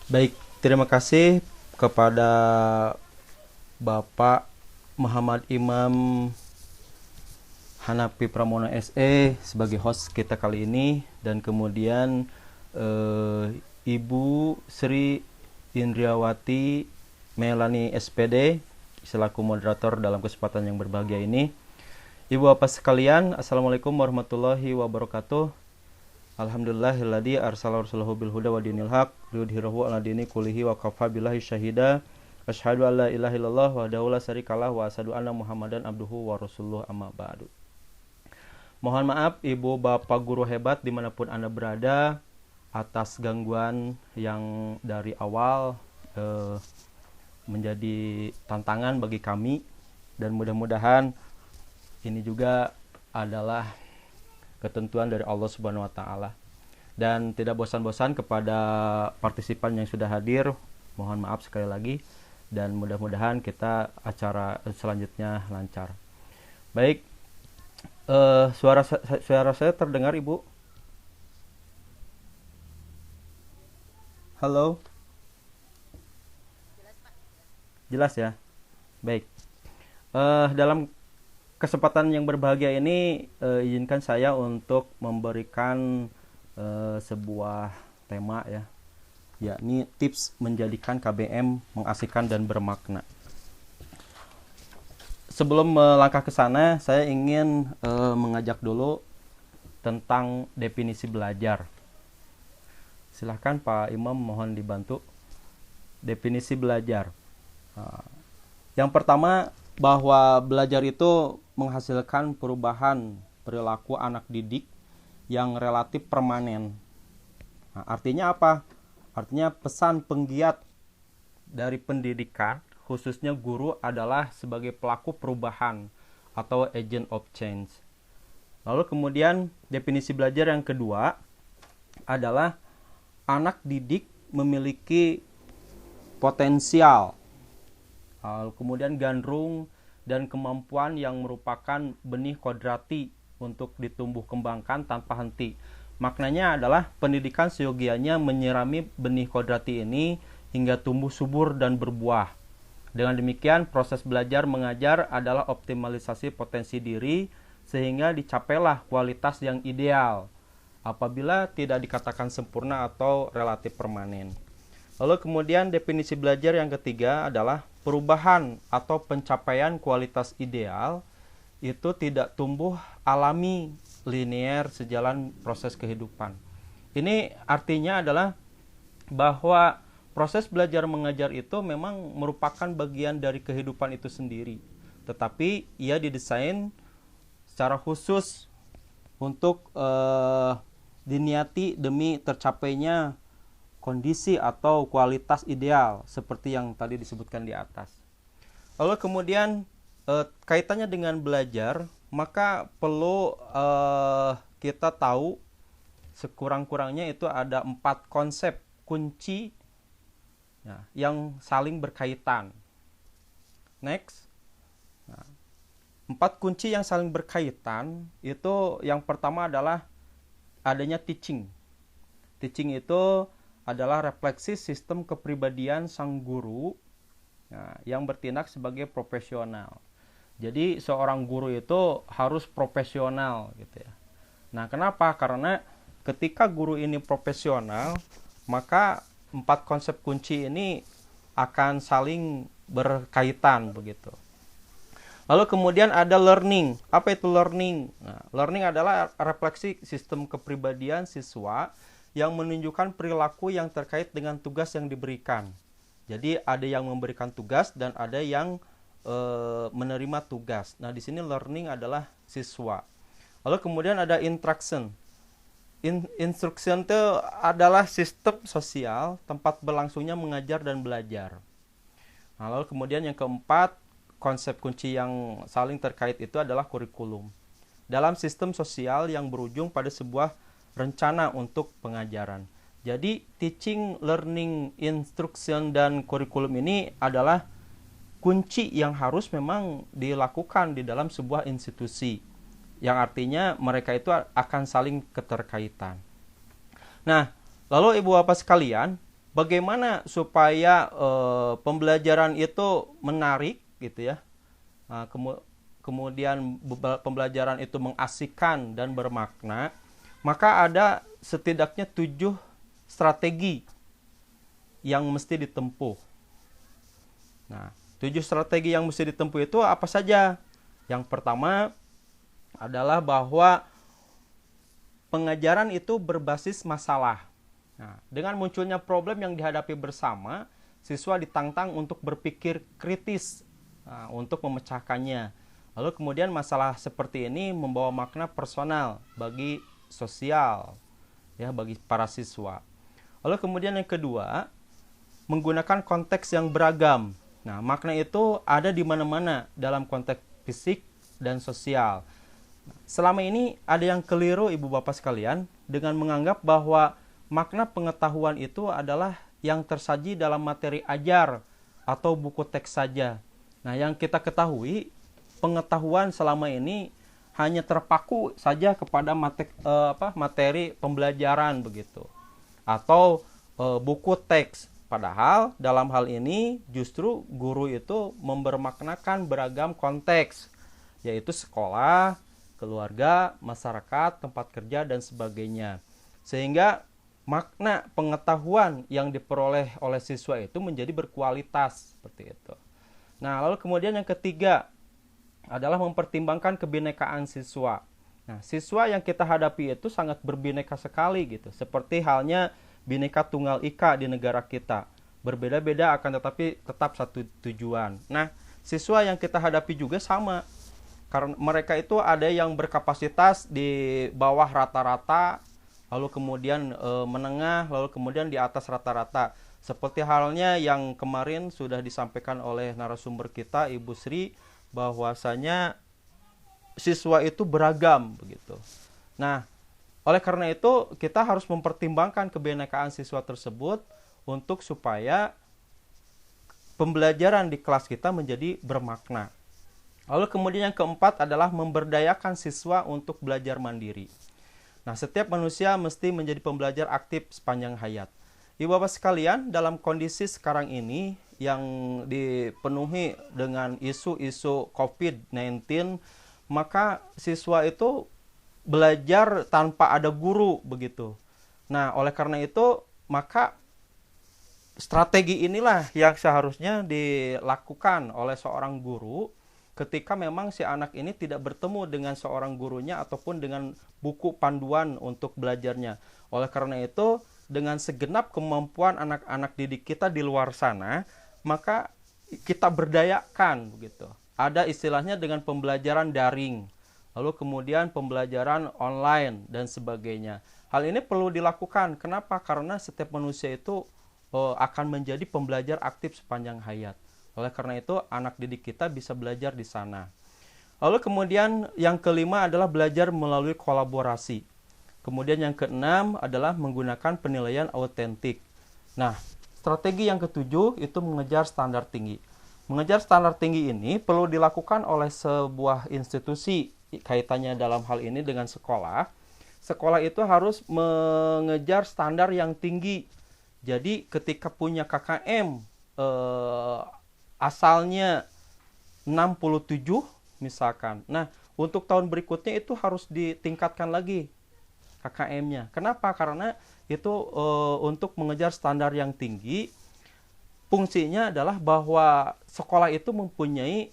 Baik, terima kasih kepada Bapak Muhammad Imam Hanafi Pramono SE sebagai host kita kali ini, dan kemudian Ibu Sri Indriawati Melani SPD selaku moderator dalam kesempatan yang berbahagia ini. Ibu bapak sekalian, Assalamualaikum warahmatullahi wabarakatuh. Alhamdulillahilladzi arsala rasulahu bil huda wa dinil haq liyudhhirahu 'ala dini kullihi wa kafa billahi syahida. Asyhadu an la ilaha illallah wahdahu la syarikalah wa asyhadu anna Muhammadan abduhu wa rasuluh, amma ba'du. Mohon maaf ibu bapak guru hebat dimanapun Anda berada atas gangguan yang dari awal menjadi tantangan bagi kami, dan mudah-mudahan ini juga adalah ketentuan dari Allah Subhanahu wa taala. Dan tidak bosan-bosan kepada partisipan yang sudah hadir, mohon maaf sekali lagi, dan mudah-mudahan kita acara selanjutnya lancar. Baik, suara saya terdengar Ibu? Halo? Jelas ya? Baik. Dalam kesempatan yang berbahagia ini, izinkan saya untuk memberikan sebuah tema ya, yakni tips menjadikan KBM mengasihkan dan bermakna. Sebelum melangkah ke sana, saya ingin mengajak dulu tentang definisi belajar. Silahkan Pak Imam, mohon dibantu. Definisi belajar. Yang pertama, bahwa belajar itu menghasilkan perubahan perilaku anak didik yang relatif permanen. Artinya apa? Artinya pesan penggiat dari pendidikan, khususnya guru, adalah sebagai pelaku perubahan atau agent of change. Lalu kemudian definisi belajar yang kedua adalah anak didik memiliki potensial, kemudian gandrung dan kemampuan yang merupakan benih kodrati untuk ditumbuh kembangkan tanpa henti. Maknanya adalah pendidikan seyogianya menyirami benih kodrati ini hingga tumbuh subur dan berbuah. Dengan demikian, proses belajar mengajar adalah optimalisasi potensi diri sehingga dicapailah kualitas yang ideal apabila tidak dikatakan sempurna atau relatif permanen. Lalu kemudian definisi belajar yang ketiga adalah perubahan atau pencapaian kualitas ideal itu tidak tumbuh alami, linear sejalan proses kehidupan. Ini artinya adalah bahwa proses belajar mengajar itu memang merupakan bagian dari kehidupan itu sendiri, tetapi ia didesain secara khusus untuk diniati demi tercapainya kondisi atau kualitas ideal seperti yang tadi disebutkan di atas. Lalu kemudian kaitannya dengan belajar, maka perlu kita tahu sekurang-kurangnya itu ada 4 konsep kunci ya, yang saling berkaitan. Next. Nah, 4 kunci yang saling berkaitan itu yang pertama adalah adanya teaching. Teaching itu adalah refleksi sistem kepribadian sang guru yang bertindak sebagai profesional. Jadi seorang guru itu harus profesional gitu ya. Nah, kenapa? Karena ketika guru ini profesional, maka 4 konsep kunci ini akan saling berkaitan begitu. Lalu kemudian ada learning. Apa itu learning? Nah, learning adalah refleksi sistem kepribadian siswa yang menunjukkan perilaku yang terkait dengan tugas yang diberikan. Jadi ada yang memberikan tugas dan ada yang menerima tugas. Nah, di sini learning adalah siswa. Lalu kemudian ada instruction. Instruction itu adalah sistem sosial tempat berlangsungnya mengajar dan belajar. Nah, lalu kemudian yang keempat, konsep kunci yang saling terkait itu adalah kurikulum. Dalam sistem sosial yang berujung pada sebuah rencana untuk pengajaran. Jadi teaching, learning, instruction, dan kurikulum ini adalah kunci yang harus memang dilakukan di dalam sebuah institusi, yang artinya mereka itu akan saling keterkaitan. Nah, lalu ibu bapak sekalian, bagaimana supaya pembelajaran itu menarik gitu ya. Nah, kemudian pembelajaran itu mengasihkan dan bermakna, maka ada setidaknya 7 strategi yang mesti ditempuh. Nah, 7 strategi yang mesti ditempuh itu apa saja? Yang pertama adalah bahwa pengajaran itu berbasis masalah. Nah, dengan munculnya problem yang dihadapi bersama, siswa ditantang untuk berpikir kritis untuk memecahkannya. Lalu kemudian masalah seperti ini membawa makna personal bagi sosial, ya, bagi para siswa. Lalu kemudian yang kedua, menggunakan konteks yang beragam. Nah, makna itu ada di mana-mana dalam konteks fisik dan sosial. Selama ini ada yang keliru ibu bapak sekalian dengan menganggap bahwa makna pengetahuan itu adalah yang tersaji dalam materi ajar atau buku teks saja. Nah, yang kita ketahui, pengetahuan selama ini hanya terpaku saja kepada materi pembelajaran begitu, atau buku teks. Padahal dalam hal ini justru guru itu membermaknakan beragam konteks, yaitu sekolah, keluarga, masyarakat, tempat kerja, dan sebagainya. Sehingga makna pengetahuan yang diperoleh oleh siswa itu menjadi berkualitas seperti itu. Nah, lalu kemudian yang ketiga adalah mempertimbangkan kebinekaan siswa. Nah, siswa yang kita hadapi itu sangat berbineka sekali gitu. Seperti halnya Bhinneka Tunggal Ika di negara kita. Berbeda-beda akan tetapi tetap satu tujuan. Nah, siswa yang kita hadapi juga sama. Karena mereka itu ada yang berkapasitas di bawah rata-rata, lalu kemudian menengah, lalu kemudian di atas rata-rata. Seperti halnya yang kemarin sudah disampaikan oleh narasumber kita, Ibu Sri, bahwasanya siswa itu beragam begitu. Nah, oleh karena itu kita harus mempertimbangkan kebinekaan siswa tersebut untuk supaya pembelajaran di kelas kita menjadi bermakna. Lalu kemudian yang keempat adalah memberdayakan siswa untuk belajar mandiri. Nah, setiap manusia mesti menjadi pembelajar aktif sepanjang hayat. Ibu bapak sekalian, dalam kondisi sekarang ini yang dipenuhi dengan isu-isu COVID-19, maka siswa itu belajar tanpa ada guru begitu. Nah, oleh karena itu, maka strategi inilah yang seharusnya dilakukan oleh seorang guru ketika memang si anak ini tidak bertemu dengan seorang gurunya ataupun dengan buku panduan untuk belajarnya. Oleh karena itu, dengan segenap kemampuan anak-anak didik kita di luar sana, maka kita berdayakan begitu. Ada istilahnya dengan pembelajaran daring, lalu kemudian pembelajaran online dan sebagainya. Hal ini perlu dilakukan. Kenapa? Karena setiap manusia itu akan menjadi pembelajar aktif sepanjang hayat. Oleh karena itu, anak didik kita bisa belajar di sana. Lalu kemudian yang kelima adalah belajar melalui kolaborasi. Kemudian yang keenam adalah menggunakan penilaian autentik. Nah, strategi yang ketujuh itu mengejar standar tinggi. Mengejar standar tinggi ini perlu dilakukan oleh sebuah institusi, kaitannya dalam hal ini dengan sekolah. Sekolah itu harus mengejar standar yang tinggi. Jadi ketika punya KKM asalnya 67 misalkan. Nah, untuk tahun berikutnya itu harus ditingkatkan lagi KKM-nya. Kenapa? Karena itu untuk mengejar standar yang tinggi. Fungsinya adalah bahwa sekolah itu mempunyai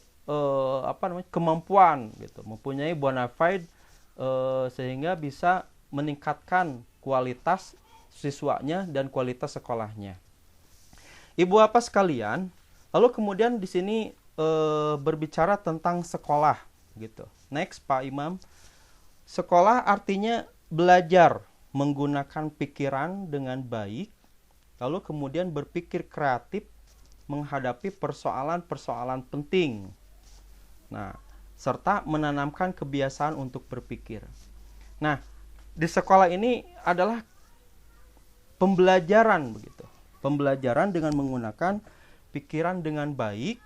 kemampuan gitu, mempunyai bona fide sehingga bisa meningkatkan kualitas siswanya dan kualitas sekolahnya. Ibu bapak sekalian, lalu kemudian di sini berbicara tentang sekolah gitu. Next, Pak Imam. Sekolah artinya belajar menggunakan pikiran dengan baik, lalu kemudian berpikir kreatif menghadapi persoalan-persoalan penting. Nah, serta menanamkan kebiasaan untuk berpikir. Nah, di sekolah ini adalah pembelajaran begitu. Pembelajaran dengan menggunakan pikiran dengan baik,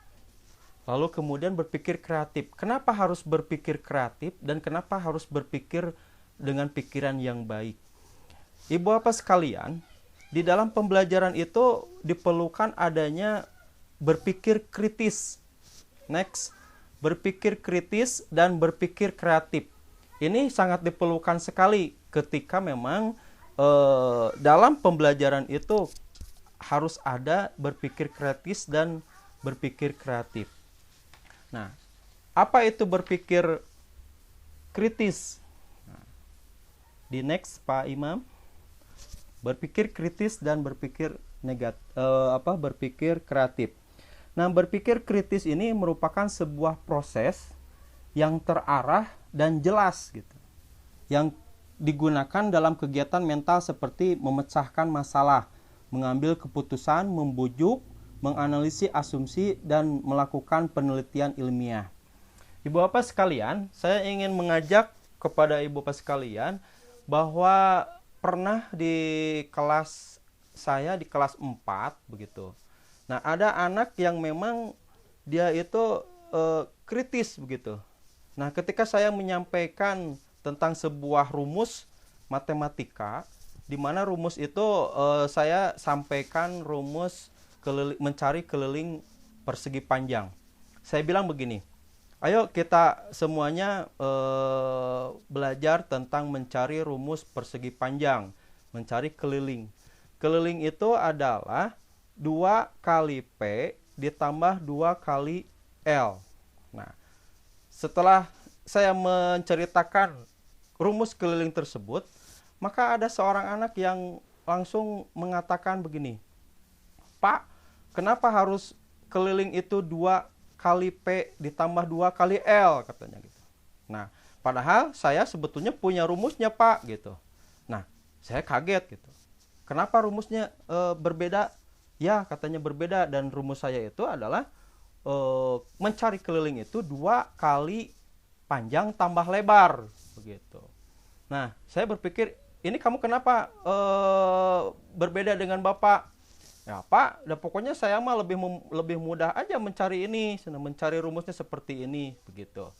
lalu kemudian berpikir kreatif. Kenapa harus berpikir kreatif dan kenapa harus berpikir dengan pikiran yang baik? Ibu bapak sekalian, di dalam pembelajaran itu diperlukan adanya berpikir kritis. Next, berpikir kritis dan berpikir kreatif. Ini sangat diperlukan sekali ketika memang dalam pembelajaran itu harus ada berpikir kritis dan berpikir kreatif. Nah, apa itu berpikir kritis? Nah, di next Pak Imam, berpikir kritis dan berpikir berpikir kreatif. Nah, berpikir kritis ini merupakan sebuah proses yang terarah dan jelas gitu, yang digunakan dalam kegiatan mental seperti memecahkan masalah, mengambil keputusan, membujuk, menganalisis asumsi, dan melakukan penelitian ilmiah. Ibu bapak sekalian, saya ingin mengajak kepada ibu bapak sekalian bahwa pernah di kelas saya, di kelas 4 begitu. Nah, ada anak yang memang dia itu kritis begitu. Nah, ketika saya menyampaikan tentang sebuah rumus matematika, di mana rumus itu saya sampaikan rumus mencari keliling persegi panjang. Saya bilang begini, ayo kita semuanya belajar tentang mencari rumus persegi panjang, mencari keliling. Keliling itu adalah 2 kali P ditambah 2 kali L. Nah, setelah saya menceritakan rumus keliling tersebut, maka ada seorang anak yang langsung mengatakan begini, Pak, kenapa harus keliling itu 2 kali P ditambah 2 kali L, katanya gitu. Nah, padahal saya sebetulnya punya rumusnya, Pak, gitu. Nah, saya kaget gitu. Kenapa rumusnya berbeda? Ya, katanya berbeda, dan rumus saya itu adalah mencari keliling itu 2 kali panjang tambah lebar, begitu. Nah, saya berpikir, ini kamu kenapa berbeda dengan Bapak? Ya, Pak, pokoknya saya mah lebih mudah aja mencari ini, mencari rumusnya seperti ini, begitu.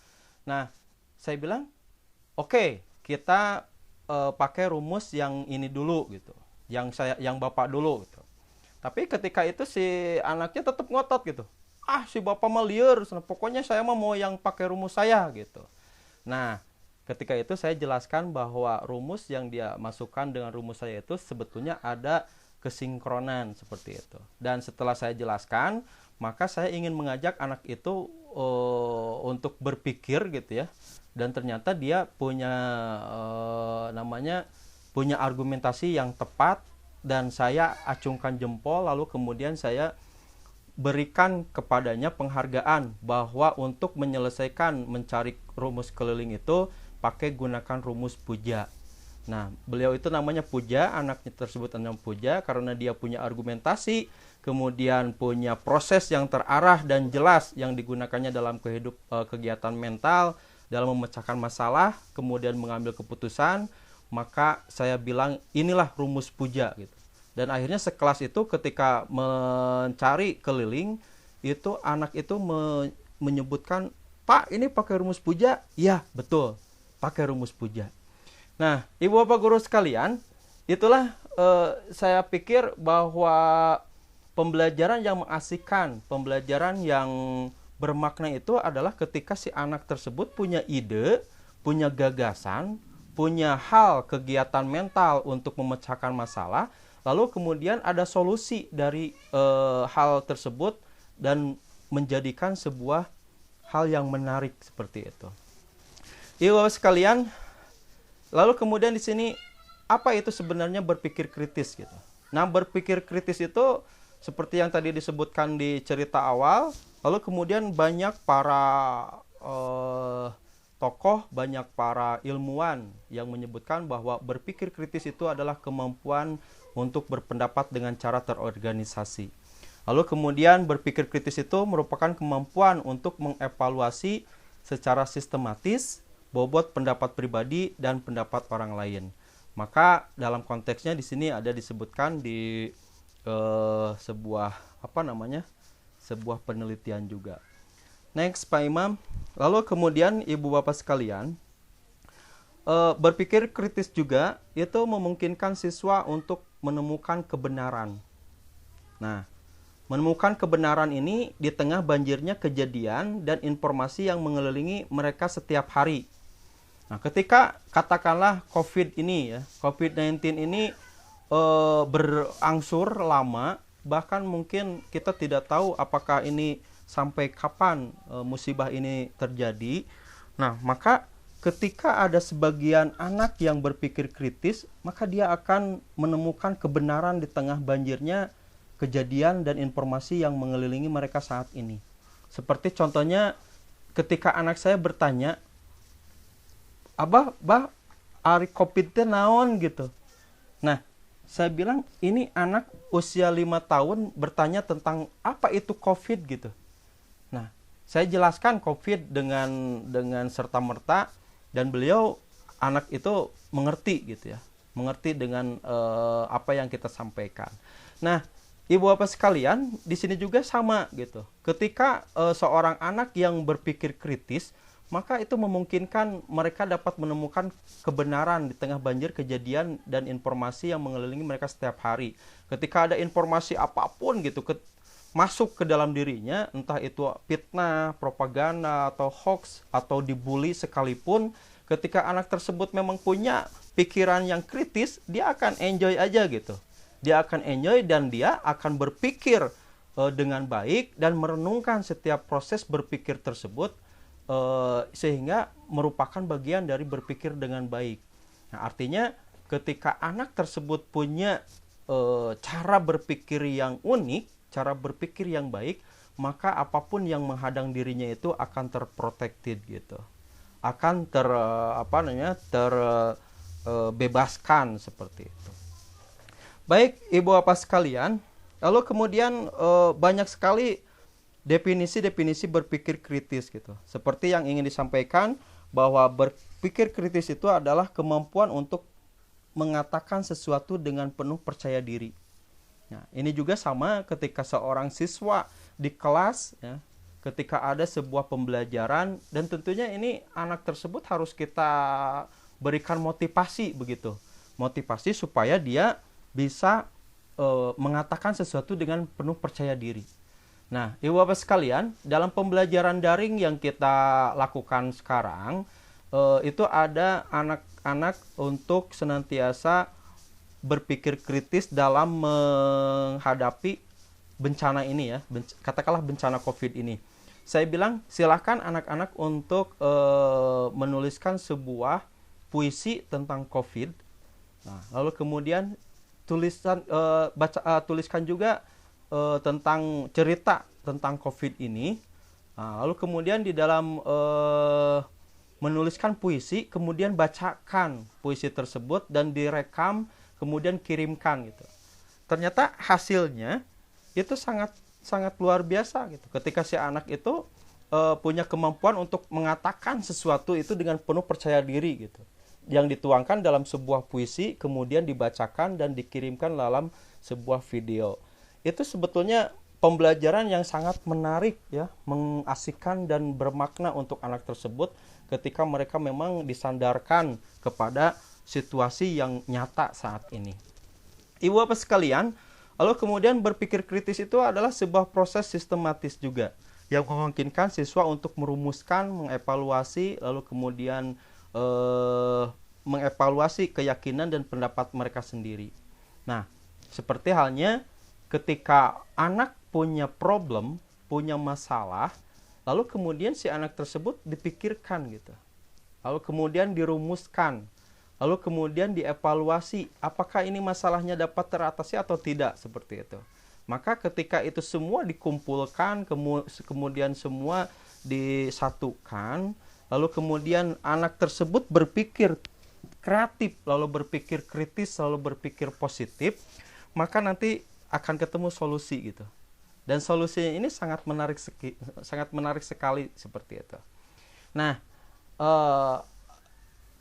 Nah, saya bilang, oke, kita pakai rumus yang ini dulu, gitu. Yang Bapak dulu, gitu. Tapi ketika itu si anaknya tetap ngotot gitu. Ah, si Bapak mah liar, pokoknya saya mah mau yang pakai rumus saya, gitu. Nah, ketika itu saya jelaskan bahwa rumus yang dia masukkan dengan rumus saya itu sebetulnya ada kesinkronan seperti itu. Dan setelah saya jelaskan, maka saya ingin mengajak anak itu untuk berpikir gitu ya. Dan ternyata dia punya punya argumentasi yang tepat, dan saya acungkan jempol, lalu kemudian saya berikan kepadanya penghargaan bahwa untuk menyelesaikan mencari rumus keliling itu pakai gunakan rumus Puja. Nah, beliau itu namanya Puja, anaknya tersebut namanya Puja karena dia punya argumentasi, kemudian punya proses yang terarah dan jelas yang digunakannya dalam kegiatan mental, dalam memecahkan masalah, kemudian mengambil keputusan. Maka saya bilang inilah rumus Puja gitu. Dan akhirnya sekelas itu ketika mencari keliling, itu anak itu menyebutkan, Pak, ini pakai rumus Puja? Ya, betul, pakai rumus Puja. Nah, ibu bapak guru sekalian, itulah saya pikir bahwa pembelajaran yang mengasihkan, pembelajaran yang bermakna itu adalah ketika si anak tersebut punya ide, punya gagasan, punya hal kegiatan mental untuk memecahkan masalah, lalu kemudian ada solusi dari hal tersebut dan menjadikan sebuah hal yang menarik seperti itu. Ibu sekalian, lalu kemudian di sini apa itu sebenarnya berpikir kritis gitu. Nah, berpikir kritis itu seperti yang tadi disebutkan di cerita awal, lalu kemudian banyak para tokoh, banyak para ilmuwan yang menyebutkan bahwa berpikir kritis itu adalah kemampuan untuk berpendapat dengan cara terorganisasi. Lalu kemudian berpikir kritis itu merupakan kemampuan untuk mengevaluasi secara sistematis bobot pendapat pribadi dan pendapat orang lain. Maka dalam konteksnya di sini ada disebutkan di sebuah sebuah penelitian juga. Next, Pak Imam. Lalu kemudian ibu bapak sekalian, berpikir kritis juga itu memungkinkan siswa untuk menemukan kebenaran. Nah, menemukan kebenaran ini di tengah banjirnya kejadian dan informasi yang mengelilingi mereka setiap hari. Nah, ketika katakanlah COVID-19 ini berangsur lama, bahkan mungkin kita tidak tahu apakah ini sampai kapan musibah ini terjadi. Nah, maka ketika ada sebagian anak yang berpikir kritis, maka dia akan menemukan kebenaran di tengah banjirnya kejadian dan informasi yang mengelilingi mereka saat ini. Seperti contohnya ketika anak saya bertanya, "Abah, ari COVID teh naon?" gitu. Nah, saya bilang ini anak usia 5 tahun bertanya tentang apa itu COVID gitu. Nah, saya jelaskan COVID dengan serta-merta dan beliau anak itu mengerti gitu ya. Mengerti dengan apa yang kita sampaikan. Nah, Ibu Bapak sekalian, di sini juga sama gitu. Ketika seorang anak yang berpikir kritis, maka itu memungkinkan mereka dapat menemukan kebenaran di tengah banjir kejadian dan informasi yang mengelilingi mereka setiap hari. Ketika ada informasi apapun gitu masuk ke dalam dirinya, entah itu fitnah, propaganda, atau hoax, atau dibully sekalipun, ketika anak tersebut memang punya pikiran yang kritis, dia akan enjoy aja gitu. Dia akan enjoy dan dia akan berpikir dengan baik dan merenungkan setiap proses berpikir tersebut, sehingga merupakan bagian dari berpikir dengan baik. Nah, artinya ketika anak tersebut punya cara berpikir yang unik, cara berpikir yang baik, maka apapun yang menghadang dirinya itu akan terprotected gitu, akan terbebaskan seperti itu. Baik, Ibu Bapak sekalian, lalu kemudian banyak sekali definisi-definisi berpikir kritis gitu. Seperti yang ingin disampaikan bahwa berpikir kritis itu adalah kemampuan untuk mengatakan sesuatu dengan penuh percaya diri. Nah, ini juga sama ketika seorang siswa di kelas ya, ketika ada sebuah pembelajaran, dan tentunya ini anak tersebut harus kita berikan motivasi begitu. Motivasi supaya dia bisa mengatakan sesuatu dengan penuh percaya diri. Nah, Ibu Bapak sekalian, dalam pembelajaran daring yang kita lakukan sekarang, itu ada anak-anak untuk senantiasa berpikir kritis dalam menghadapi bencana ini ya, katakanlah bencana COVID ini. Saya bilang silakan anak-anak untuk menuliskan sebuah puisi tentang COVID. Nah, lalu kemudian tuliskan juga tentang cerita tentang COVID ini. Nah, lalu kemudian di dalam menuliskan puisi, kemudian bacakan puisi tersebut dan direkam, kemudian kirimkan gitu. Ternyata hasilnya itu sangat luar biasa gitu. Ketika si anak itu punya kemampuan untuk mengatakan sesuatu itu dengan penuh percaya diri gitu, yang dituangkan dalam sebuah puisi, kemudian dibacakan dan dikirimkan dalam sebuah video. Itu sebetulnya pembelajaran yang sangat menarik ya, mengasihkan dan bermakna untuk anak tersebut ketika mereka memang disandarkan kepada situasi yang nyata saat ini. Ibu Bapak sekalian, lalu kemudian berpikir kritis itu adalah sebuah proses sistematis juga yang memungkinkan siswa untuk merumuskan, mengevaluasi, lalu kemudian mengevaluasi keyakinan dan pendapat mereka sendiri. Nah, seperti halnya ketika anak punya problem, punya masalah, lalu kemudian si anak tersebut dipikirkan gitu. Lalu kemudian dirumuskan. Lalu kemudian dievaluasi apakah ini masalahnya dapat teratasi atau tidak, seperti itu. Maka ketika itu semua dikumpulkan, kemudian semua disatukan, lalu kemudian anak tersebut berpikir kreatif, lalu berpikir kritis, lalu berpikir positif, maka nanti akan ketemu solusi gitu. Dan solusinya ini sangat menarik sekali seperti itu. Nah,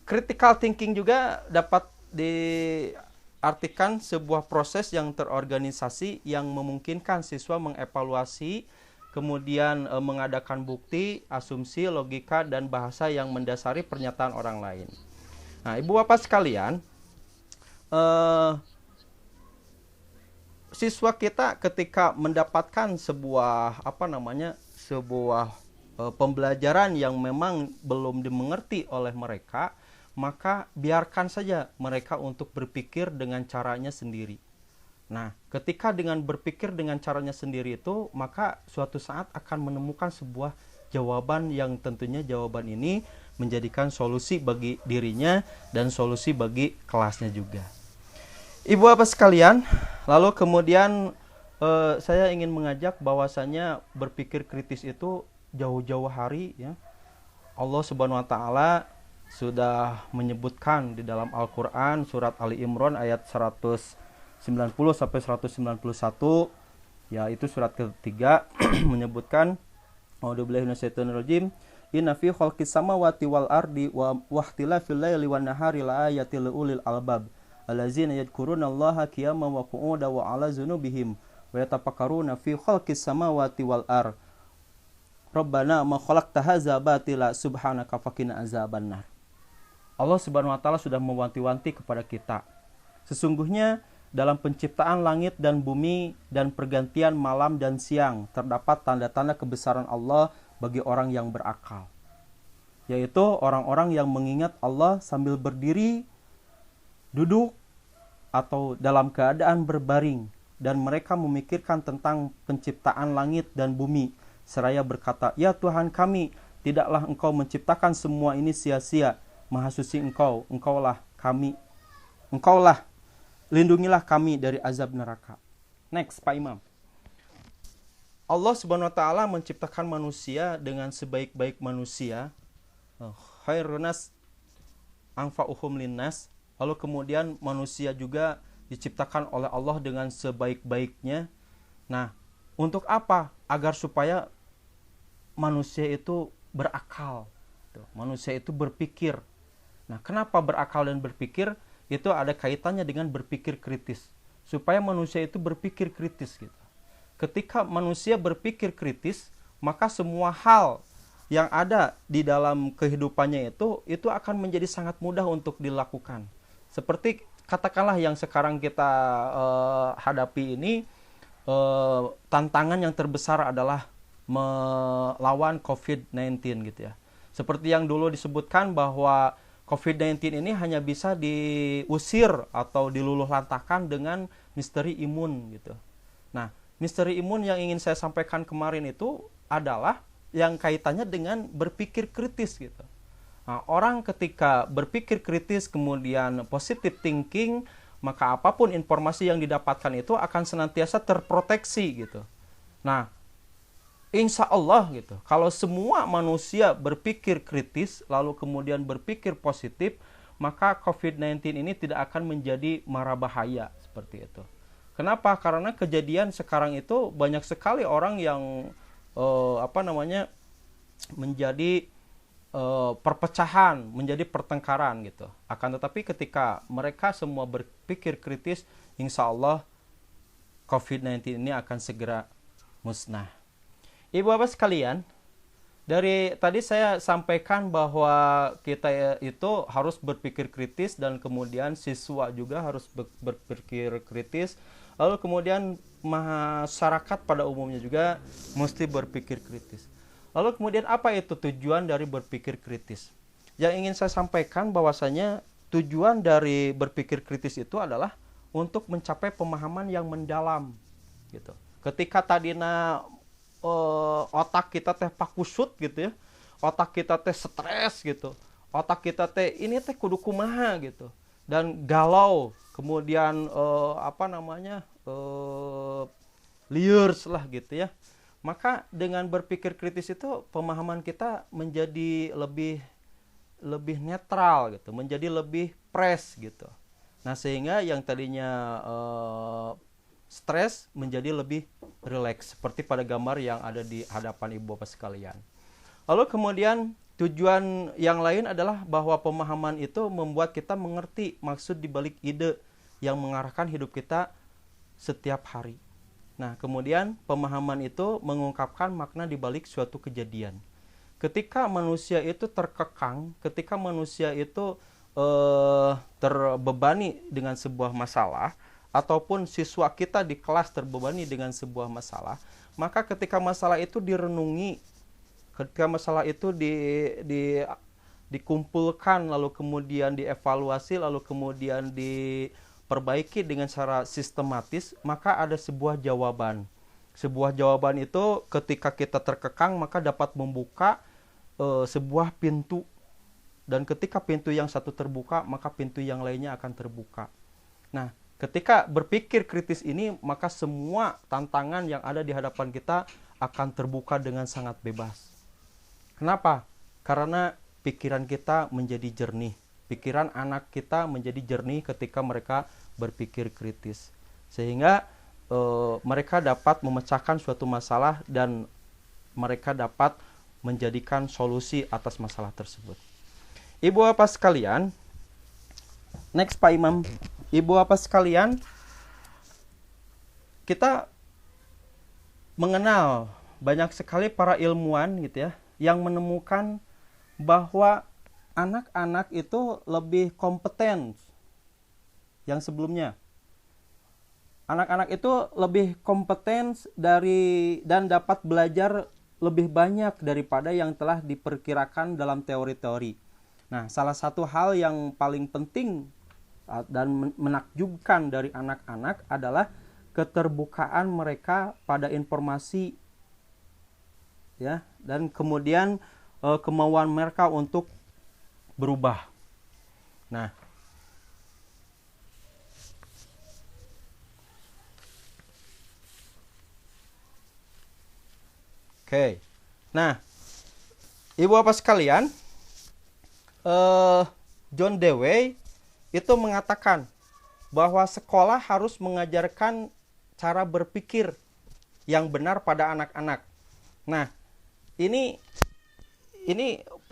critical thinking juga dapat diartikan sebuah proses yang terorganisasi yang memungkinkan siswa mengevaluasi, kemudian mengadakan bukti, asumsi, logika, dan bahasa yang mendasari pernyataan orang lain. Nah, Ibu Bapak sekalian, eh, siswa kita ketika mendapatkan sebuah sebuah pembelajaran yang memang belum dimengerti oleh mereka, maka biarkan saja mereka untuk berpikir dengan caranya sendiri. Nah, ketika dengan berpikir dengan caranya sendiri itu, maka suatu saat akan menemukan sebuah jawaban yang tentunya jawaban ini menjadikan solusi bagi dirinya dan solusi bagi kelasnya juga. Ibu Bapak sekalian, lalu kemudian saya ingin mengajak bahwasanya berpikir kritis itu jauh-jauh hari ya. Allah Subhanahu wa taala sudah menyebutkan di dalam Al-Qur'an surat Ali Imran ayat 190 sampai 191, yaitu surat ketiga menyebutkan A'udzubillahi minasyaitonirrajim. Inna fi khalqis samawati wal ardi wa ikhtilafil laili wan nahari laayatil liulil albab allazina yadhkurunallaha qiyaman wa qu'udan wa 'ala dzunubihim wa yatafakkaruna fi khalqis samawati wal ard. Rabbana ma khalaqta hadza batila subhanaka faqina azabannar. Allah Subhanahu wa taala sudah mewanti-wanti kepada kita. Sesungguhnya dalam penciptaan langit dan bumi dan pergantian malam dan siang terdapat tanda-tanda kebesaran Allah bagi orang yang berakal, yaitu orang-orang yang mengingat Allah sambil berdiri, duduk, atau dalam keadaan berbaring, dan mereka memikirkan tentang penciptaan langit dan bumi seraya berkata, ya Tuhan kami, tidaklah Engkau menciptakan semua ini sia-sia. Maha suci Engkau, Engkaulah, lindungilah kami dari azab neraka. Next, Pak Imam. Allah Subhanahu wa taala menciptakan manusia dengan sebaik-baik manusia. Khairunas anfa'uhum linnas. Lalu kemudian manusia juga diciptakan oleh Allah dengan sebaik-baiknya. Nah, untuk apa? Agar supaya manusia itu berakal. Manusia itu berpikir. Nah, kenapa berakal dan berpikir? Itu ada kaitannya dengan berpikir kritis. Supaya manusia itu berpikir kritis gitu. Ketika manusia berpikir kritis, maka semua hal yang ada di dalam kehidupannya itu akan menjadi sangat mudah untuk dilakukan. Seperti katakanlah yang sekarang kita hadapi ini, tantangan yang terbesar adalah melawan COVID-19 gitu ya. Seperti yang dulu disebutkan bahwa COVID-19 ini hanya bisa diusir atau diluluhlantahkan dengan misteri imun gitu. Nah, misteri imun yang ingin saya sampaikan kemarin itu adalah yang kaitannya dengan berpikir kritis gitu. Nah, orang ketika berpikir kritis kemudian positive thinking, maka apapun informasi yang didapatkan itu akan senantiasa terproteksi gitu. Nah, insya Allah gitu, kalau semua manusia berpikir kritis lalu kemudian berpikir positif, maka COVID-19 ini tidak akan menjadi mara bahaya seperti itu. Kenapa? Karena kejadian sekarang itu banyak sekali orang yang menjadi perpecahan, menjadi pertengkaran gitu. Akan tetapi ketika mereka semua berpikir kritis, insya Allah COVID-19 ini akan segera musnah. Ibu Bapak sekalian, dari tadi saya sampaikan bahwa kita itu harus berpikir kritis dan kemudian siswa juga harus berpikir kritis. Lalu kemudian masyarakat pada umumnya juga mesti berpikir kritis. Lalu kemudian apa itu tujuan dari berpikir kritis? Yang ingin saya sampaikan bahwasanya tujuan dari berpikir kritis itu adalah untuk mencapai pemahaman yang mendalam gitu. Ketika tadina otak kita teh pakusut gitu ya, otak kita teh stres gitu, otak kita teh ini teh kudu kumaha gitu, dan galau, kemudian liars lah gitu ya. Maka dengan berpikir kritis itu pemahaman kita menjadi lebih netral gitu, menjadi lebih fresh gitu. Nah, sehingga yang tadinya stres menjadi lebih rileks seperti pada gambar yang ada di hadapan Ibu Bapak sekalian. Lalu kemudian tujuan yang lain adalah bahwa pemahaman itu membuat kita mengerti maksud di balik ide yang mengarahkan hidup kita setiap hari. Nah, kemudian pemahaman itu mengungkapkan makna di balik suatu kejadian. Ketika manusia itu terkekang, ketika manusia itu terbebani dengan sebuah masalah, ataupun siswa kita di kelas terbebani dengan sebuah masalah, maka ketika masalah itu direnungi, ketika masalah itu dikumpulkan, lalu kemudian dievaluasi, lalu kemudian diperbaiki dengan secara sistematis, maka ada sebuah jawaban. Sebuah jawaban itu ketika kita terkekang maka dapat membuka sebuah pintu, dan ketika pintu yang satu terbuka maka pintu yang lainnya akan terbuka. Nah, ketika berpikir kritis ini, maka semua tantangan yang ada di hadapan kita akan terbuka dengan sangat bebas. Kenapa? Karena pikiran kita menjadi jernih. Pikiran anak kita menjadi jernih ketika mereka berpikir kritis. Sehingga mereka dapat memecahkan suatu masalah dan mereka dapat menjadikan solusi atas masalah tersebut. Ibu bapak sekalian, next Pak Imam. Ibu bapak sekalian, kita mengenal banyak sekali para ilmuwan gitu ya, yang menemukan bahwa anak-anak itu lebih kompeten yang sebelumnya. Anak-anak itu lebih kompeten dan dapat belajar lebih banyak daripada yang telah diperkirakan dalam teori-teori. Nah, salah satu hal yang paling penting dan menakjubkan dari anak-anak adalah keterbukaan mereka pada informasi, ya, dan kemudian kemauan mereka untuk berubah. Nah, oke. Nah, ibu bapak sekalian, John Dewey itu mengatakan bahwa sekolah harus mengajarkan cara berpikir yang benar pada anak-anak. Nah, ini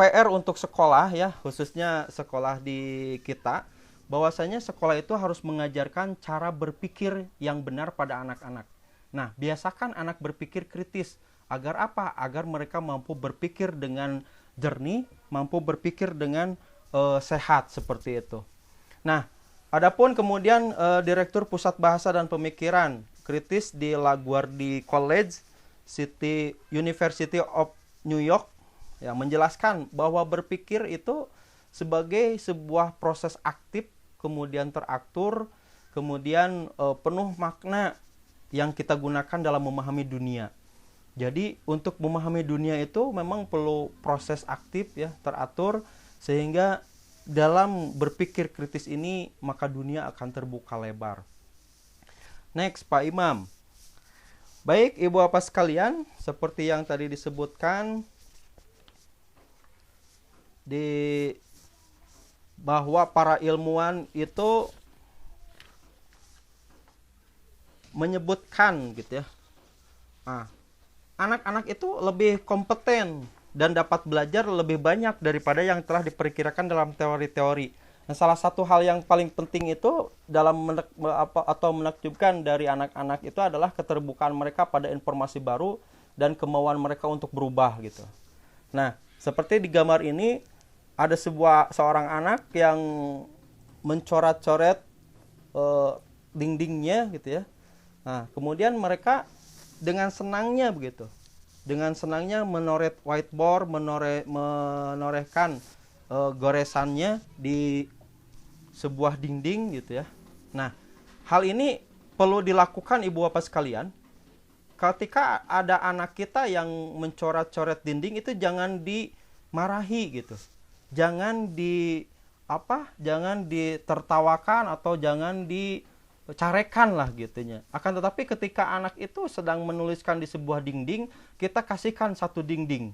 PR untuk sekolah ya, khususnya sekolah di kita, bahwasanya sekolah itu harus mengajarkan cara berpikir yang benar pada anak-anak. Nah, biasakan anak berpikir kritis. Agar apa? Agar mereka mampu berpikir dengan jernih, mampu berpikir dengan sehat seperti itu. Nah, adapun kemudian Direktur Pusat Bahasa dan Pemikiran Kritis di LaGuardia College, University of New York, ya, menjelaskan bahwa berpikir itu sebagai sebuah proses aktif, kemudian teratur, kemudian penuh makna yang kita gunakan dalam memahami dunia. Jadi untuk memahami dunia itu memang perlu proses aktif ya, teratur, sehingga dalam berpikir kritis ini maka dunia akan terbuka lebar. Next Pak Imam. Baik ibu bapak sekalian, seperti yang tadi disebutkan bahwa para ilmuwan itu menyebutkan gitu ya. Nah, anak-anak itu lebih kompeten dan dapat belajar lebih banyak daripada yang telah diperkirakan dalam teori-teori. Nah, salah satu hal yang paling penting itu dalam menakjubkan dari anak-anak itu adalah keterbukaan mereka pada informasi baru dan kemauan mereka untuk berubah gitu. Nah, seperti di gambar ini ada seorang anak yang mencoret-coret dindingnya gitu ya. Nah, kemudian mereka dengan senangnya begitu, dengan senangnya menoret whiteboard, menorehkan goresannya di sebuah dinding gitu ya. Nah, hal ini perlu dilakukan ibu bapak sekalian. Ketika ada anak kita yang mencoret-coret dinding, itu jangan dimarahi gitu, jangan ditertawakan atau jangan carekan lah gitunya. Akan tetapi ketika anak itu sedang menuliskan di sebuah dinding, kita kasihkan satu dinding.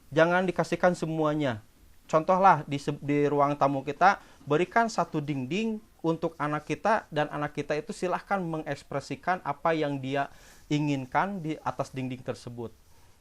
Jangan dikasihkan semuanya. Contohlah di ruang tamu kita, berikan satu dinding untuk anak kita, dan anak kita itu silahkan mengekspresikan apa yang dia inginkan di atas dinding tersebut.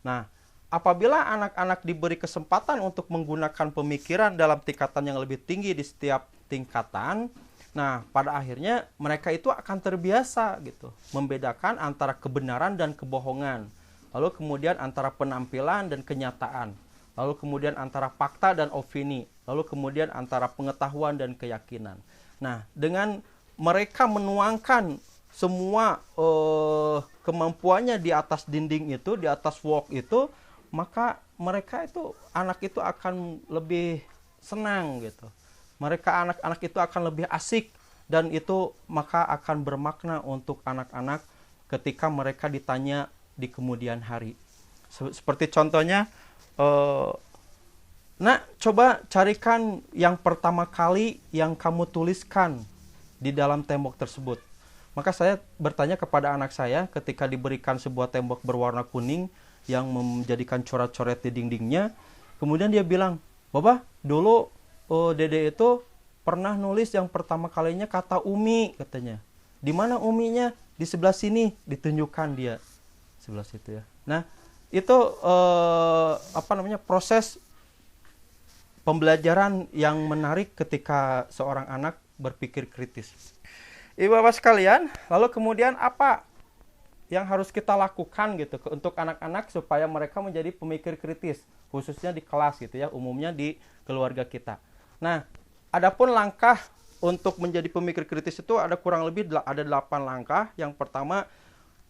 Nah, apabila anak-anak diberi kesempatan untuk menggunakan pemikiran dalam tingkatan yang lebih tinggi di setiap tingkatan, nah, pada akhirnya mereka itu akan terbiasa gitu, membedakan antara kebenaran dan kebohongan. Lalu kemudian antara penampilan dan kenyataan. Lalu kemudian antara fakta dan opini. lalu kemudian antara pengetahuan dan keyakinan. Nah, dengan mereka menuangkan semua kemampuannya di atas dinding itu, di atas walk itu, maka mereka itu, anak itu akan lebih senang gitu. Mereka anak-anak itu akan lebih asik, dan itu maka akan bermakna untuk anak-anak ketika mereka ditanya di kemudian hari. Seperti contohnya, nak, coba carikan yang pertama kali yang kamu tuliskan di dalam tembok tersebut. Maka saya bertanya kepada anak saya ketika diberikan sebuah tembok berwarna kuning yang menjadikan coret-coret di dindingnya. Kemudian dia bilang, "Baba, dulu Dede itu pernah nulis yang pertama kalinya kata Umi," katanya. "Di mana Uminya?" "Di sebelah sini," ditunjukkan dia. Sebelah situ ya. Nah, itu proses pembelajaran yang menarik ketika seorang anak berpikir kritis. Ibu bapak sekalian, lalu kemudian apa yang harus kita lakukan gitu untuk anak-anak supaya mereka menjadi pemikir kritis, khususnya di kelas gitu ya, umumnya di keluarga kita. Nah, adapun langkah untuk menjadi pemikir kritis itu ada kurang lebih ada 8 langkah. Yang pertama,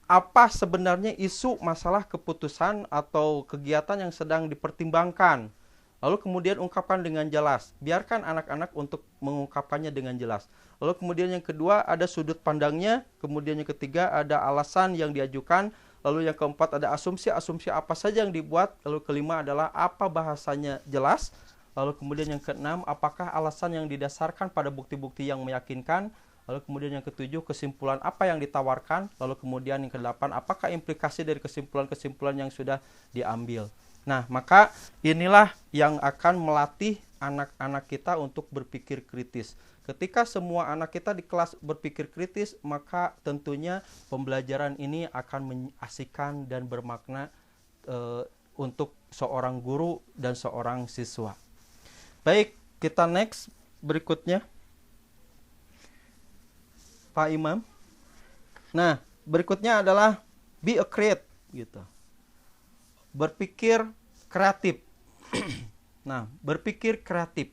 apa sebenarnya isu masalah keputusan atau kegiatan yang sedang dipertimbangkan. Lalu kemudian ungkapkan dengan jelas. Biarkan anak-anak untuk mengungkapkannya dengan jelas. Lalu kemudian yang kedua ada sudut pandangnya. Kemudian yang ketiga ada alasan yang diajukan. Lalu yang keempat ada asumsi-asumsi apa saja yang dibuat. Lalu kelima adalah apa bahasanya jelas. Lalu kemudian yang keenam, apakah alasan yang didasarkan pada bukti-bukti yang meyakinkan. Lalu kemudian yang ketujuh, kesimpulan apa yang ditawarkan. Lalu kemudian yang kedelapan, apakah implikasi dari kesimpulan-kesimpulan yang sudah diambil. Nah, maka inilah yang akan melatih anak-anak kita untuk berpikir kritis. Ketika semua anak kita di kelas berpikir kritis, maka tentunya pembelajaran ini akan mengasihkan dan bermakna untuk seorang guru dan seorang siswa. Baik, kita next berikutnya. Pak Imam. Nah, berikutnya adalah be a creative gitu. Berpikir kreatif. Nah, berpikir kreatif.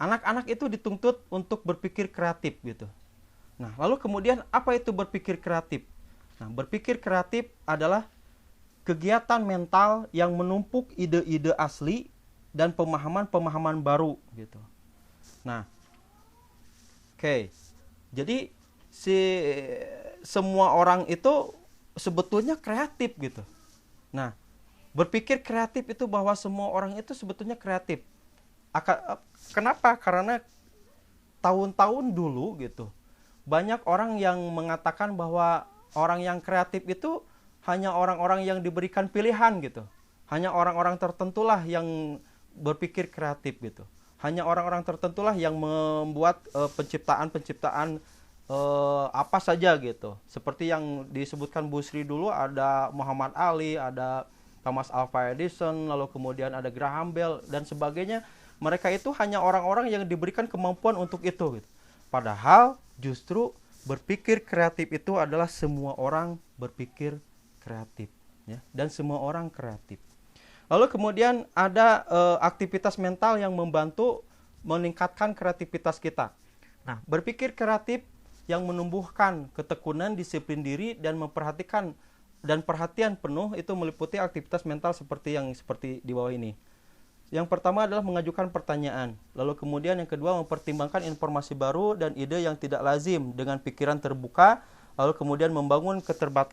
Anak-anak itu dituntut untuk berpikir kreatif gitu. Nah, lalu kemudian apa itu berpikir kreatif? Nah, berpikir kreatif adalah kegiatan mental yang menumpuk ide-ide asli dan pemahaman-pemahaman baru gitu. Nah, oke. Jadi semua orang itu sebetulnya kreatif gitu. Nah, berpikir kreatif itu bahwa semua orang itu sebetulnya kreatif. Kenapa? Karena tahun-tahun dulu gitu, banyak orang yang mengatakan bahwa orang yang kreatif itu hanya orang-orang yang diberikan pilihan gitu. Hanya orang-orang tertentulah yang berpikir kreatif gitu. Hanya orang-orang tertentulah yang membuat penciptaan-penciptaan apa saja gitu. Seperti yang disebutkan Bu Sri dulu, ada Muhammad Ali, ada Thomas Alva Edison, lalu kemudian ada Graham Bell dan sebagainya. Mereka itu hanya orang-orang yang diberikan kemampuan untuk itu gitu. Padahal justru berpikir kreatif itu adalah semua orang berpikir kreatif ya, dan semua orang kreatif. Lalu kemudian ada aktivitas mental yang membantu meningkatkan kreativitas kita. Nah, berpikir kreatif yang menumbuhkan ketekunan, disiplin diri, dan memperhatikan dan perhatian penuh itu meliputi aktivitas mental seperti di bawah ini. Yang pertama adalah mengajukan pertanyaan. Lalu kemudian yang kedua mempertimbangkan informasi baru dan ide yang tidak lazim dengan pikiran terbuka. Lalu kemudian membangun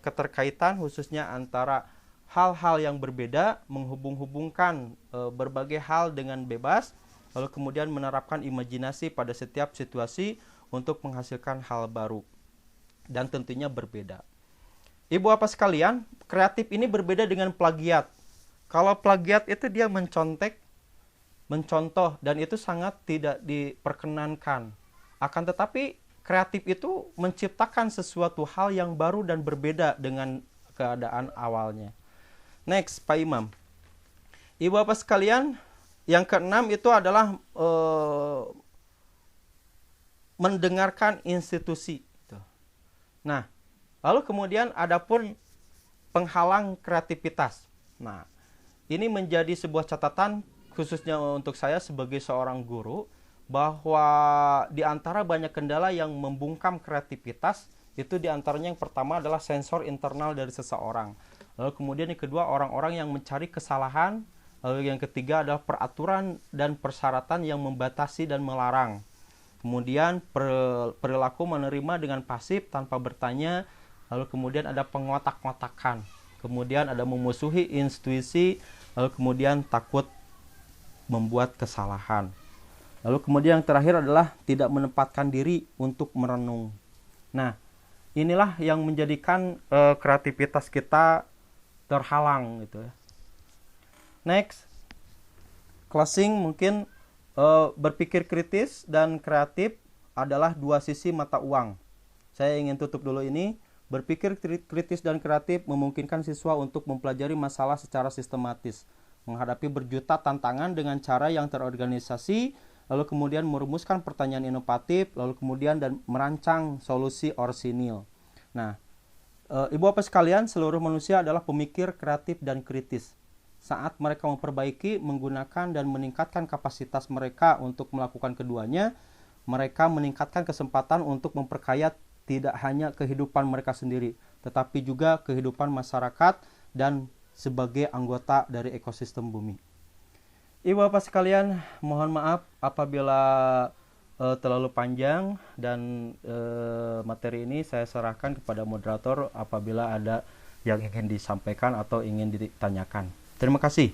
keterkaitan khususnya antara hal-hal yang berbeda, menghubung-hubungkan berbagai hal dengan bebas. Lalu kemudian menerapkan imajinasi pada setiap situasi untuk menghasilkan hal baru dan tentunya berbeda. Ibu bapak sekalian, kreatif ini berbeda dengan plagiat. Kalau plagiat itu dia mencontoh dan itu sangat tidak diperkenankan. Akan tetapi kreatif itu menciptakan sesuatu hal yang baru dan berbeda dengan keadaan awalnya. Next, Pak Imam. Ibu bapak sekalian, yang keenam itu adalah mendengarkan institusi. Nah, lalu kemudian adapun penghalang kreativitas. Nah, ini menjadi sebuah catatan khususnya untuk saya sebagai seorang guru, bahwa di antara banyak kendala yang membungkam kreativitas itu diantaranya yang pertama adalah sensor internal dari seseorang. Lalu kemudian yang kedua orang-orang yang mencari kesalahan. Lalu yang ketiga adalah peraturan dan persyaratan yang membatasi dan melarang. Kemudian perilaku menerima dengan pasif tanpa bertanya. Lalu kemudian ada pengotak-ngotakan. Kemudian ada memusuhi intuisi. Lalu kemudian takut membuat kesalahan. Lalu kemudian yang terakhir adalah tidak menempatkan diri untuk merenung. Nah, inilah yang menjadikan kreativitas kita terhalang gitu ya. Next, closing mungkin berpikir kritis dan kreatif adalah dua sisi mata uang. Saya ingin tutup dulu ini. Berpikir kritis dan kreatif memungkinkan siswa untuk mempelajari masalah secara sistematis, menghadapi berjuta tantangan dengan cara yang terorganisasi, lalu kemudian merumuskan pertanyaan inovatif, lalu kemudian dan merancang solusi orsinil. Nah, Ibu Bapak sekalian, seluruh manusia adalah pemikir kreatif dan kritis. Saat mereka memperbaiki, menggunakan dan meningkatkan kapasitas mereka untuk melakukan keduanya, mereka meningkatkan kesempatan untuk memperkaya tidak hanya kehidupan mereka sendiri, tetapi juga kehidupan masyarakat dan sebagai anggota dari ekosistem bumi. Ibu Bapak sekalian, mohon maaf apabila terlalu panjang dan materi ini saya serahkan kepada moderator apabila ada yang ingin disampaikan atau ingin ditanyakan. Terima kasih.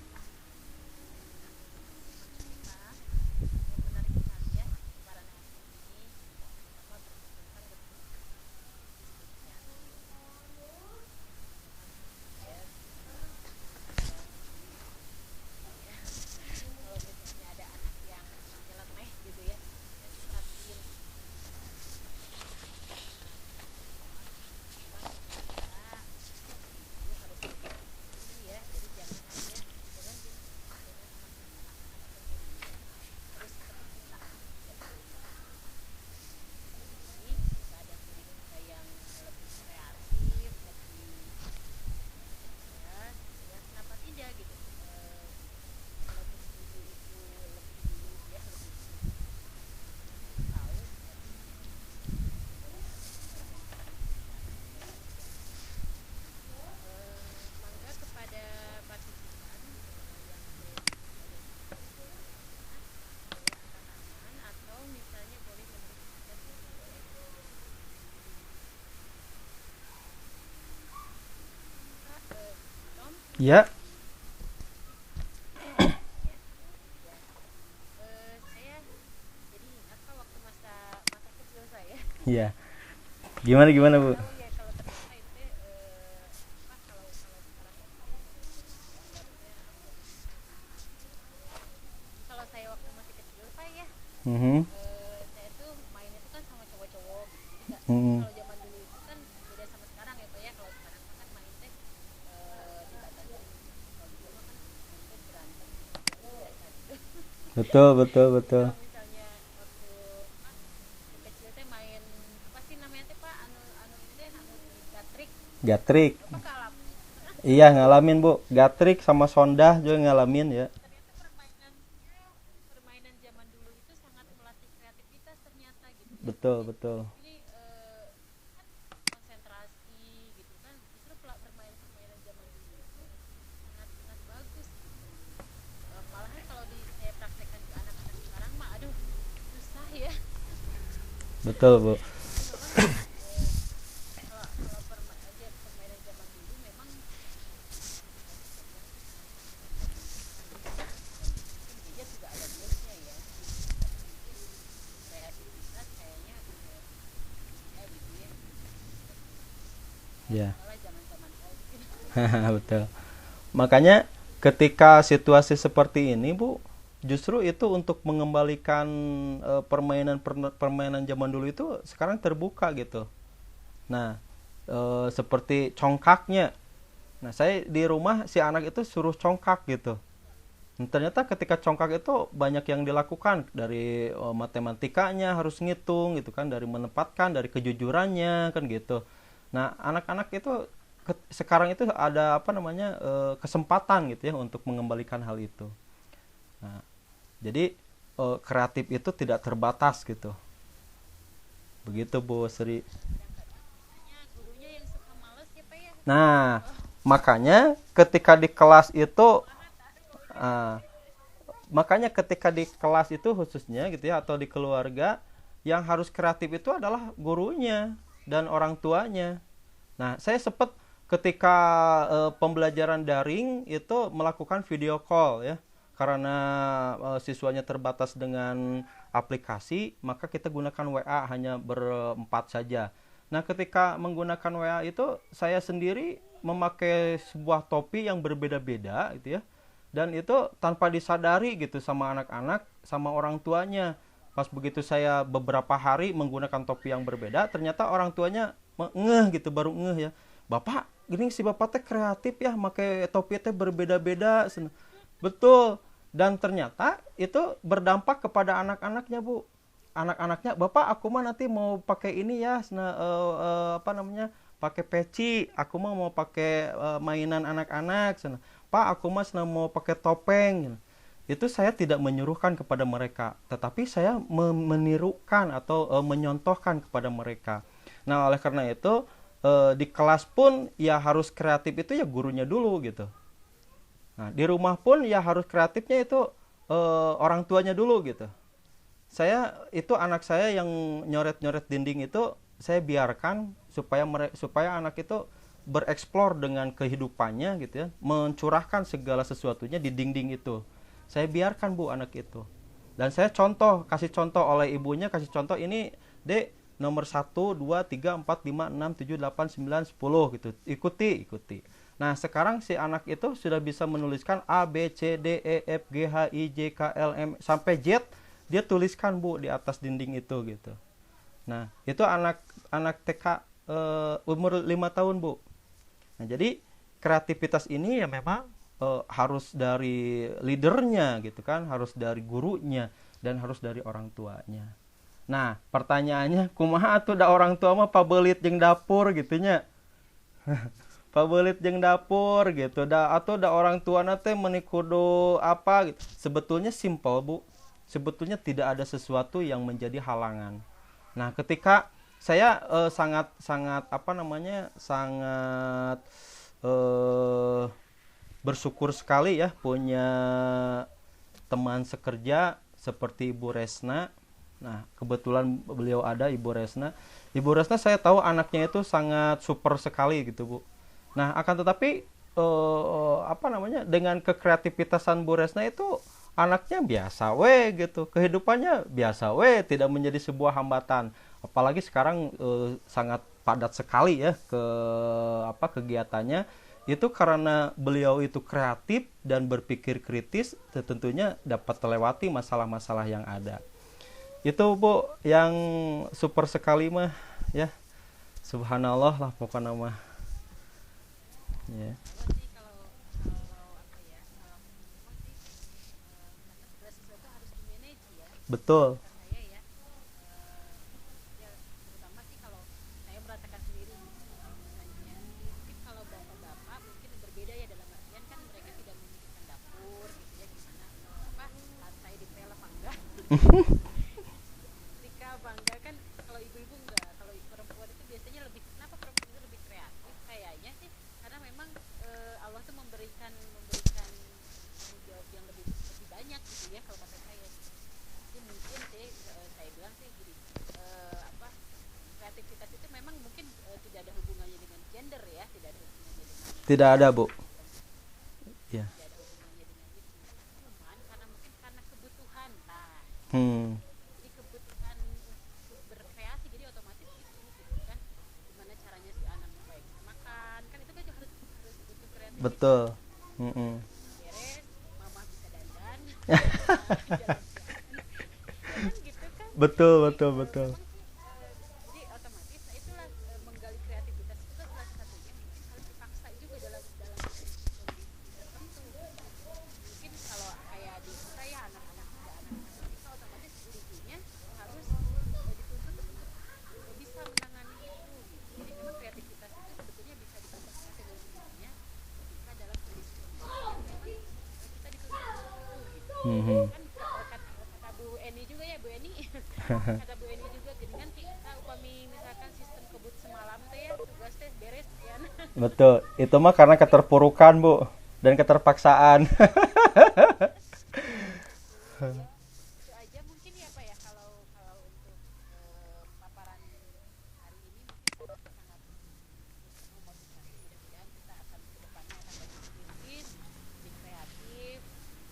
Ya. Iya. Gimana Bu? Kalau saya waktu masih kecil Pak ya, Mhm. saya tuh mainnya tuh kan sama cowok-cowok gitu. Mhm. Kalau zaman dulu itu kan beda sama sekarang ya Pak ya. Kalau sekarang kan main teh dibatasi. Kalau dulu mah kan main teh berantem biasa gitu. Betul, betul, betul. Kalau misalnya waktu apa kecil teh main apa sih namanya teh Pak anu anu ini teh anu gatrik Gatrik. apa kalap. Iya, ngalamin Bu. Gatrik sama sondah juga ngalamin ya. Ternyata permainan zaman dulu itu sangat melatih kreativitas ternyata gitu ya. Betul, betul. Ini kan konsentrasi gitu kan justru permainan zaman dulu itu sangat sangat bagus gitu. Malahan kalau saya praktekkan ke anak-anak sekarang mah aduh susah ya. Betul, Bu. Jadi memang kalau permainan zaman dulu memang mungkin dia juga ada plusnya ya tapi mungkin kreativitas kayaknya ya gitu ya Ya. malah zaman-zaman old gitu. Betul. Makanya ketika situasi seperti ini, Bu, justru itu untuk mengembalikan permainan zaman dulu itu sekarang terbuka gitu. Nah, seperti congkaknya. Nah, saya di rumah si anak itu suruh congkak gitu. Dan ternyata ketika congkak itu banyak yang dilakukan dari matematikanya harus ngitung gitu kan, dari menempatkan, dari kejujurannya kan gitu. Nah, anak-anak itu sekarang itu ada apa namanya kesempatan gitu ya untuk mengembalikan hal itu. Nah, jadi kreatif itu tidak terbatas gitu. Begitu Bu Sri. hanya gurunya yang suka males ya Pak ya. Nah, makanya ketika di kelas itu ah, makanya ketika di kelas itu khususnya gitu ya, atau di keluarga, yang harus kreatif itu adalah gurunya dan orang tuanya. Nah, saya sempat ketika pembelajaran daring itu melakukan video call ya. Karena siswanya terbatas dengan aplikasi, maka kita gunakan WA hanya berempat saja. Nah, ketika menggunakan WA itu saya sendiri memakai sebuah topi yang berbeda-beda gitu ya. Dan itu tanpa disadari gitu sama anak-anak, sama orang tuanya. Pas begitu saya beberapa hari menggunakan topi yang berbeda, ternyata orang tuanya ngeh gitu, baru ngeh ya. Bapak, gini si bapak teh kreatif ya, pakai topi teh berbeda-beda. Betul. Dan ternyata itu berdampak kepada anak-anaknya, Bu. Anak-anaknya, Bapak, aku mah nanti mau pakai ini ya, apa namanya? Pakai peci. Aku mah mau pakai mainan anak-anak. Pak, aku mah mau pakai topeng. Itu saya tidak menyuruhkan kepada mereka, tetapi saya menirukan atau menyontohkan kepada mereka. Nah, oleh karena itu di kelas pun ya harus kreatif itu ya gurunya dulu gitu. Nah, di rumah pun ya harus kreatifnya itu orang tuanya dulu gitu. Saya itu anak saya yang nyoret-nyoret dinding itu saya biarkan supaya anak itu bereksplor dengan kehidupannya gitu ya, mencurahkan segala sesuatunya di dinding itu. Saya biarkan Bu anak itu. Dan saya kasih contoh oleh ibunya, kasih contoh ini, Dek, nomor 1, 2, 3, 4, 5, 6, 7, 8, 9, 10 gitu. Ikuti. Nah, sekarang si anak itu sudah bisa menuliskan A, B, C, D, E, F, G, H, I, J, K, L, M sampai Z. Dia tuliskan Bu di atas dinding itu gitu. Nah, itu anak TK umur 5 tahun Bu. Nah, jadi kreativitas ini ya memang harus dari leadernya gitu kan, harus dari gurunya dan harus dari orang tuanya. Nah, pertanyaannya kumaha atuh da orang tua mah pabelit jeung dapur gitunya. Pabelit jeung dapur gitu. Atau da orang tua teh meuni kudu apa gitu. Sebetulnya simple, Bu. Sebetulnya tidak ada sesuatu yang menjadi halangan. Nah, ketika saya sangat apa namanya? Sangat bersyukur sekali ya punya teman sekerja seperti Ibu Resna. Nah, kebetulan beliau ada, Ibu Resna. Ibu Resna saya tahu anaknya itu sangat super sekali gitu, Bu. Nah, akan tetapi apa namanya? Dengan kekreativitasan Bu Resna itu anaknya biasa we gitu. Kehidupannya biasa we, tidak menjadi sebuah hambatan. Apalagi sekarang sangat padat sekali ya kegiatannya. Itu karena beliau itu kreatif dan berpikir kritis, tentunya dapat terlewati masalah-masalah yang ada. Itu Bu yang super sekali mah ya. Subhanallah lah pokoknya mah. Ya. Kalau apa ya, memang sih karena segala sesuatu harus di manage ya. Betul. Kata saya ya, ya terutama sih kalau saya merasakan sendiri misalnya, mungkin kalau bapak-bapak mungkin berbeda ya, dalam artian kan mereka tidak memikirkan dapur gitu ya, gimana apa lantai dipel apa enggak. Ketika bangga kan, kalau ibu-ibu enggak, kalau perempuan itu biasanya lebih, kenapa perempuan itu lebih kreatif kayaknya sih, karena memang Allah tuh memberikan tanggung jawab yang lebih banyak gitu ya, kalau kata saya. Jadi mungkin sih saya bilang sih gini, apa, kreativitas itu memang mungkin tidak ada hubungannya dengan gender ya, tidak ada hubungannya dengan Tidak ada, Bu. Ya. tidak ada hubungannya dengan itu, cuman karena mungkin karena kebutuhan, nah Hmm. jadi kebutuhan untuk berkreasi, jadi otomatis itu gitu kan, gimana caranya si anak supaya bisa makan, kan itu kan harus butuh kreativitas. Betul. Mm-mm. Beres, mama bisa dandan, jalan-jalan, kan gitu kan. Betul, Jadi betul, betul. memang sih, jadi otomatis, nah itulah menggali kreativitas itu kan salah satunya mungkin harus dipaksa juga dalam kondisi tertentu. Mungkin kalau kayak di kita ya, anak-anak muda, anak-anak kita, otomatis ibunya harus dituntut untuk bisa menangani itu gitu. Jadi memang kreativitas itu sebetulnya bisa dikembangkan dengan sendirinya ketika dalam kondisi yang memang kita dituntut untuk itu gitu. Mhm. Kan kata Bu Eni juga ya, Bu Eni. Kata Bu Eni juga jadi kan kita upami misalkan sistem kebut semalam teh ya tugas teh beres ya. Betul. Itu mah karena keterpurukan, Bu, dan keterpaksaan. Gitu ya. Itu aja mungkin ya Pak ya kalau kalau untuk paparan hari ini mungkin sangat sangat memotivasi. Mudah-mudahan kita akan kedepannya akan lebih kritis, lebih kreatif,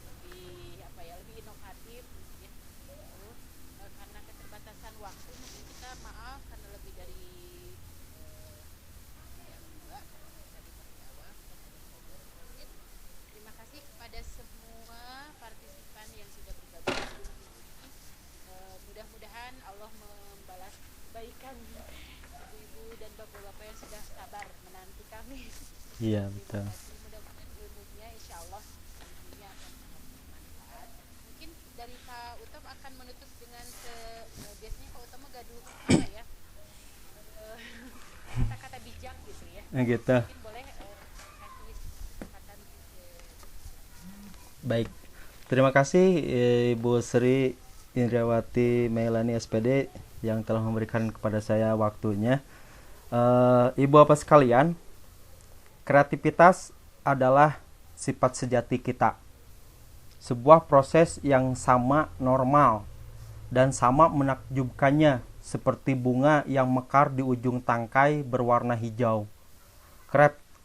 lebih apa ya, lebih inovatif gitu ya. Terus karena keterbatasan waktu mungkin kita maaf karena lebih dari jam 2 karena tadi masih awal dan ada program sedikit. Terima kasih kepada semua partisipan yang sudah bergabung hari ini. Mudah-mudahan Allah membalas kebaikan ibu-ibu dan bapak-bapak yang sudah sabar menanti kami. Iya, Terima betul. kasih. Mudah-mudahan ilmunya insya Allah ilmunya akan sangat bermanfaat. Mungkin dari Pak Utop akan menutup dengan biasanya Pak Utop mah gaduh apa ya eh, kata-kata bijak gitu ya. Nah, gitu. Mungkin boleh kasih kesempatan Baik. Terima kasih Ibu Sri Indriawati Melani SPD yang telah memberikan kepada saya waktunya. Ibu bapak sekalian, kreativitas adalah sifat sejati kita. Sebuah proses yang sama normal dan sama menakjubkannya seperti bunga yang mekar di ujung tangkai berwarna hijau.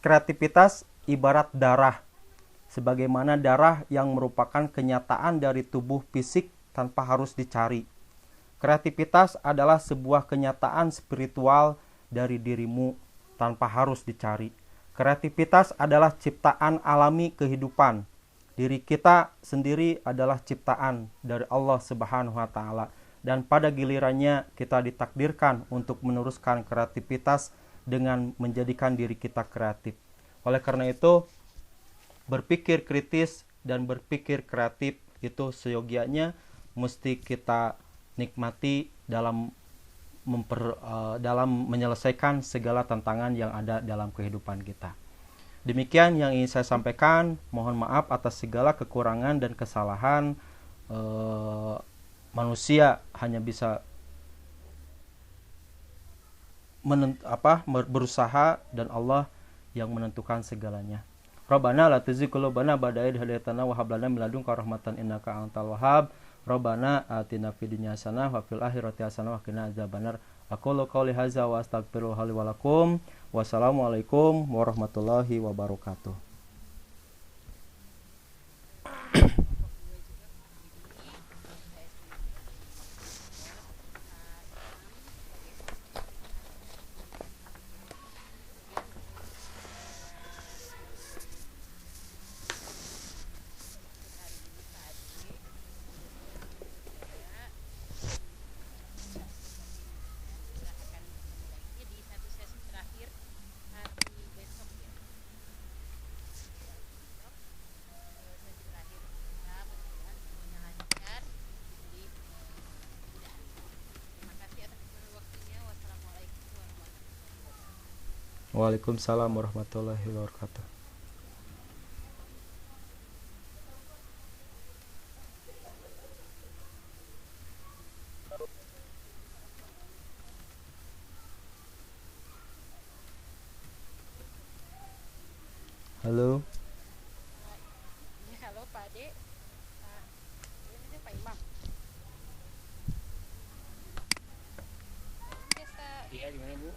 Kreativitas ibarat darah, sebagaimana darah yang merupakan kenyataan dari tubuh fisik tanpa harus dicari. Kreativitas adalah sebuah kenyataan spiritual dari dirimu tanpa harus dicari. Kreativitas adalah ciptaan alami kehidupan. Diri kita sendiri adalah ciptaan dari Allah Subhanahu wa taala dan pada gilirannya kita ditakdirkan untuk meneruskan kreativitas dengan menjadikan diri kita kreatif. Oleh karena itu, berpikir kritis dan berpikir kreatif itu seyogianya mesti kita nikmati dalam menyelesaikan segala tantangan yang ada dalam kehidupan kita. Demikian yang ingin saya sampaikan. Mohon maaf atas segala kekurangan dan kesalahan. Manusia hanya bisa berusaha dan Allah yang menentukan segalanya. Rabbana la tuzigh qulubana ba'da idh hadaytana wa hab lana min ladunka rahmatan innaka antal wahhab. Rabbana atina fid dunya hasanah wa fil akhirati hasanah wa qina adzabannar. Aqulu qouli hadza wa astaghfirullaha li wa lakum. Wassalamualaikum warahmatullahi wabarakatuh. kelompok 2 juga berdiri. Saya sendiri moderator Kak Imam sebagai pembicara kemudian untuk hari ini Pak Ade juga dan kita akan memulainya di satu sesi terakhir hari besok ya besok sesi terakhir kita mudah-mudahan semuanya lancar jadi mudah. Terima kasih atas waktunya. Wassalamualaikum warahmatullahi wabarakatuh. Waalaikumsalam warahmatullahi wabarakatuh. Halo. Halo Pak Ade. Ini Pak Imam. Biasa Iya gimana Bu?